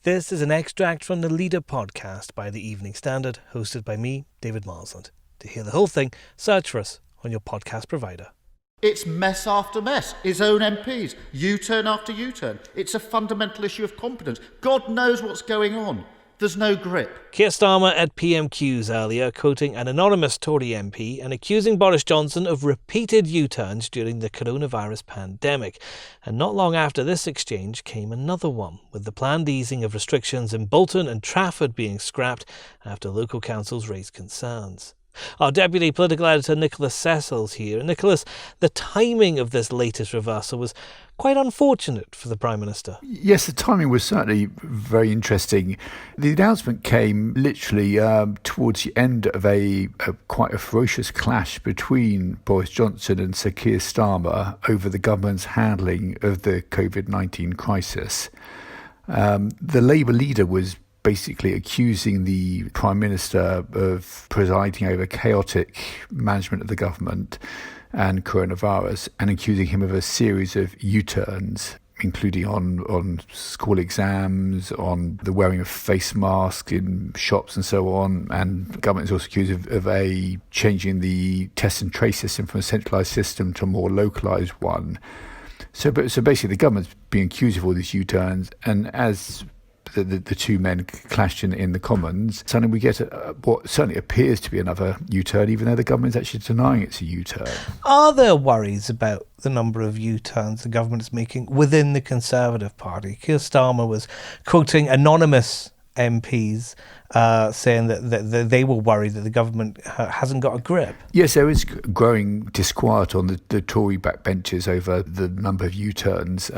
This is an extract from the Leader podcast by the Evening Standard, hosted by me, David Marsland. To hear the whole thing, search for us on your podcast provider. It's mess after mess. His own MPs, U-turn after U-turn. It's a fundamental issue of competence. God knows what's going on. There's no grip. Keir Starmer at PMQs earlier, quoting an anonymous Tory MP and accusing Boris Johnson of repeated U-turns during the coronavirus pandemic. And not long after this exchange came another one, with the planned easing of restrictions in Bolton and Trafford being scrapped after local councils raised concerns. Our Deputy Political Editor Nicholas Cecil is here. Nicholas, the timing of this latest reversal was quite unfortunate for the Prime Minister. Yes, the timing was certainly very interesting. The announcement came literally towards the end of a quite a ferocious clash between Boris Johnson and Sir Keir Starmer over the government's handling of the COVID-19 crisis. The Labour leader was basically accusing the Prime Minister of presiding over chaotic management of the government and coronavirus, and accusing him of a series of U-turns, including on school exams, on the wearing of face masks in shops and so on. And the government is also accused of changing the test and trace system from a centralised system to a more localised one. So basically the government's being accused of all these U-turns, and as the two men clashed in the Commons, suddenly we get what certainly appears to be another U-turn, even though the government is actually denying it's a U-turn. Are there worries about the number of U-turns the government is making within the Conservative Party? Keir Starmer was quoting anonymous MPs saying that they were worried that the government hasn't got a grip. Yes, there is growing disquiet on the Tory backbenches over the number of U-turns.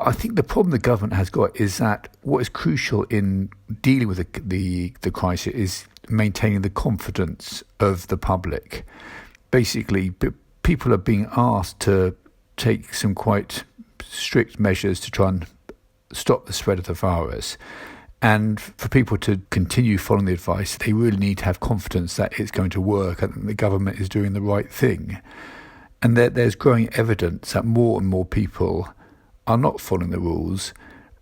I think the problem the government has got is that what is crucial in dealing with the crisis is maintaining the confidence of the public. Basically, people are being asked to take some quite strict measures to try and stop the spread of the virus. And for people to continue following the advice, they really need to have confidence that it's going to work and that the government is doing the right thing. And there's growing evidence that more and more people are not following the rules,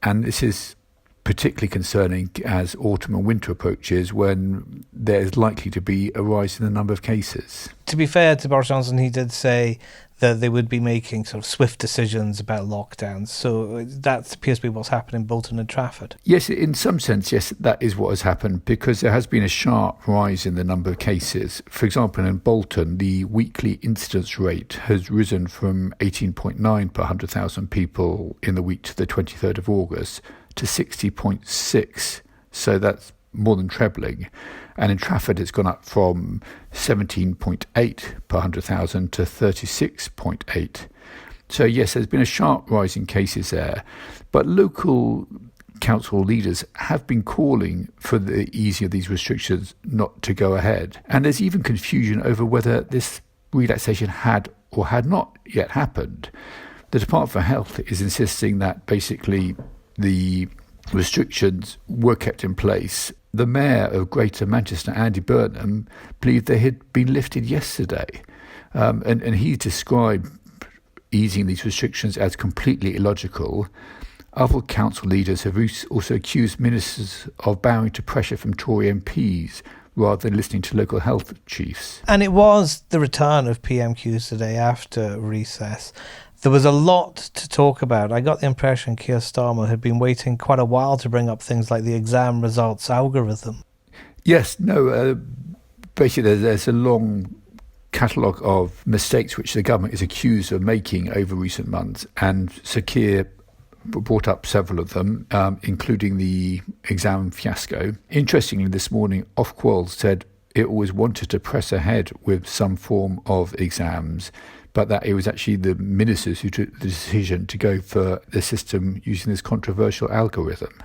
and this is particularly concerning as autumn and winter approaches, when there's likely to be a rise in the number of cases. To be fair to Boris Johnson, he did say that they would be making sort of swift decisions about lockdowns. So that appears to be what's happened in Bolton and Trafford. Yes, in some sense, yes, that is what has happened, because there has been a sharp rise in the number of cases. For example, in Bolton, the weekly incidence rate has risen from 18.9 per 100,000 people in the week to the 23rd of August to 60.6. So that's more than trebling. And in Trafford, it's gone up from 17.8 per 100,000 to 36.8. So yes, there's been a sharp rise in cases there. But local council leaders have been calling for the easing of these restrictions not to go ahead. And there's even confusion over whether this relaxation had or had not yet happened. The Department for Health is insisting that basically the restrictions were kept in place. The Mayor of Greater Manchester, Andy Burnham, believed they had been lifted yesterday. And he described easing these restrictions as completely illogical. Other council leaders have also accused ministers of bowing to pressure from Tory MPs rather than listening to local health chiefs. And it was the return of PMQs today after recess. There was a lot to talk about. I got the impression Keir Starmer had been waiting quite a while to bring up things like the exam results algorithm. Yes, no, basically there's a long catalogue of mistakes which the government is accused of making over recent months, and Sir Keir brought up several of them, including the exam fiasco. Interestingly, this morning, Ofqual said it always wanted to press ahead with some form of exams, but that it was actually the ministers who took the decision to go for the system using this controversial algorithm.